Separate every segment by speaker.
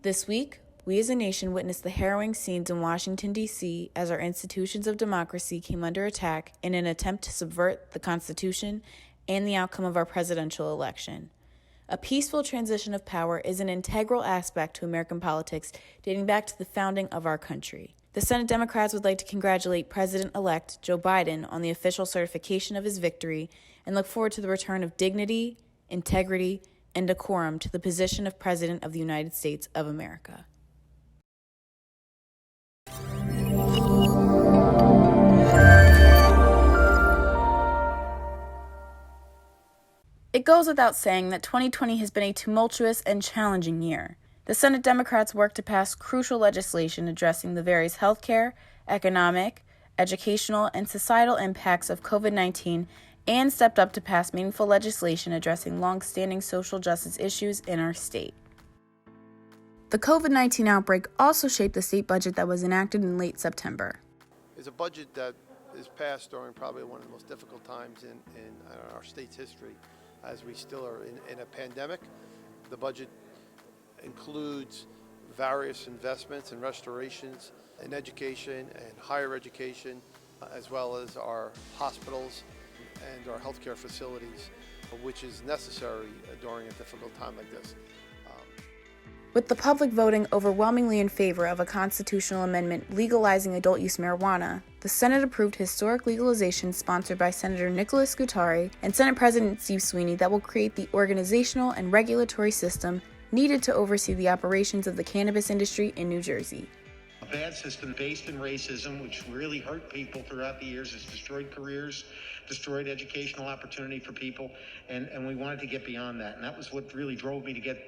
Speaker 1: This week, we as a nation witnessed the harrowing scenes in Washington, D.C. as our institutions of democracy came under attack in an attempt to subvert the Constitution and the outcome of our presidential election. A peaceful transition of power is an integral aspect to American politics dating back to the founding of our country. The Senate Democrats would like to congratulate President-elect Joe Biden on the official certification of his victory and look forward to the return of dignity, integrity, and decorum to the position of President of the United States of America. It goes without saying that 2020 has been a tumultuous and challenging year. The Senate Democrats worked to pass crucial legislation addressing the various healthcare, economic, educational, and societal impacts of COVID-19 and stepped up to pass meaningful legislation addressing long-standing social justice issues in our state. The COVID-19 outbreak also shaped the state budget that was enacted in late September.
Speaker 2: It's a budget that is passed during probably one of the most difficult times in our state's history, as we still are in a pandemic. The budget includes various investments and restorations in education and higher education, as well as our hospitals and our healthcare facilities, which is necessary during a difficult time like this.
Speaker 1: With the public voting overwhelmingly in favor of a constitutional amendment legalizing adult use marijuana, the Senate approved historic legalization sponsored by Senator Nicholas Scutari and Senate President Steve Sweeney that will create the organizational and regulatory system needed to oversee the operations of the cannabis industry in New Jersey.
Speaker 3: A bad system based in racism, which really hurt people throughout the years, has destroyed careers, destroyed educational opportunity for people, and we wanted to get beyond that. And that was what really drove me to get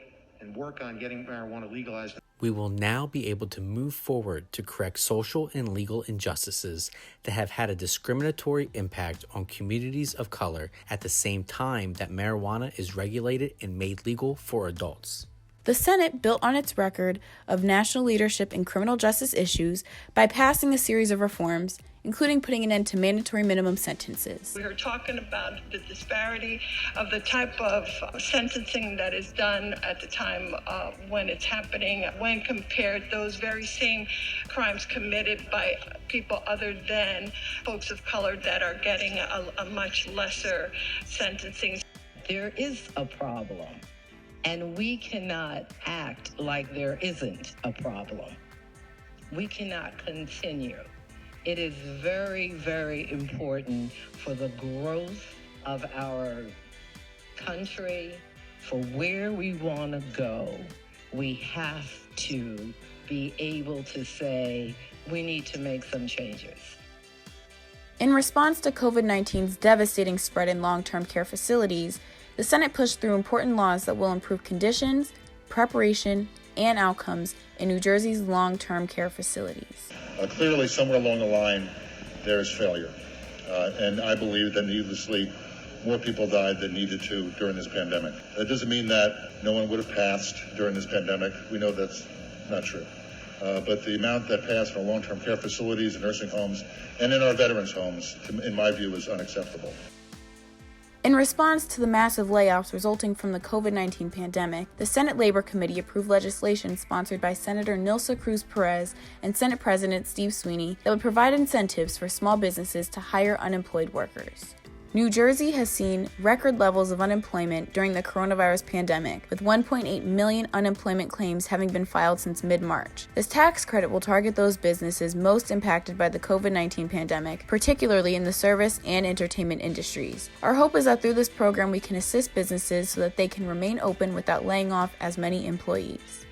Speaker 3: and work on getting marijuana legalized.
Speaker 4: We will now be able to move forward to correct social and legal injustices that have had a discriminatory impact on communities of color at the same time that marijuana is regulated and made legal for adults.
Speaker 1: The Senate built on its record of national leadership in criminal justice issues by passing a series of reforms, including putting an end to mandatory minimum sentences.
Speaker 5: We are talking about the disparity of the type of sentencing that is done at the time when it's happening, when compared those very same crimes committed by people other than folks of color that are getting a much lesser sentencing.
Speaker 6: There is a problem, and we cannot act like there isn't a problem. We cannot continue. It is very, very important for the growth of our country, for where we want to go. We have to be able to say, we need to make some changes.
Speaker 1: In response to COVID-19's devastating spread in long-term care facilities, the Senate pushed through important laws that will improve conditions, preparation, and outcomes in New Jersey's long-term care facilities.
Speaker 7: Clearly, somewhere along the line, there is failure. And I believe that needlessly, more people died than needed to during this pandemic. That doesn't mean that no one would have passed during this pandemic. We know that's not true. But the amount that passed in our long-term care facilities and nursing homes and in our veterans' homes, in my view, is unacceptable.
Speaker 1: In response to the massive layoffs resulting from the COVID-19 pandemic, the Senate Labor Committee approved legislation sponsored by Senator Nilsa Cruz Perez and Senate President Steve Sweeney that would provide incentives for small businesses to hire unemployed workers. New Jersey has seen record levels of unemployment during the coronavirus pandemic, with 1.8 million unemployment claims having been filed since mid-March. This tax credit will target those businesses most impacted by the COVID-19 pandemic, particularly in the service and entertainment industries. Our hope is that through this program we can assist businesses so that they can remain open without laying off as many employees.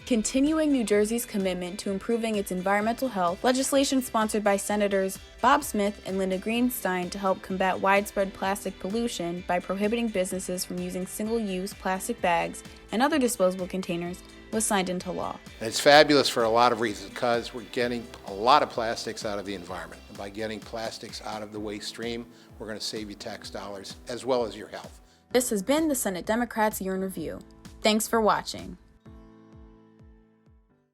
Speaker 1: Continuing New Jersey's commitment to improving its environmental health, legislation sponsored by Senators Bob Smith and Linda Greenstein to help combat widespread plastic pollution by prohibiting businesses from using single-use plastic bags and other disposable containers was signed into law.
Speaker 2: It's fabulous for a lot of reasons, because we're getting a lot of plastics out of the environment. And by getting plastics out of the waste stream, we're going to save you tax dollars as well as your health.
Speaker 1: This has been the Senate Democrats Year in Review. Thanks for watching.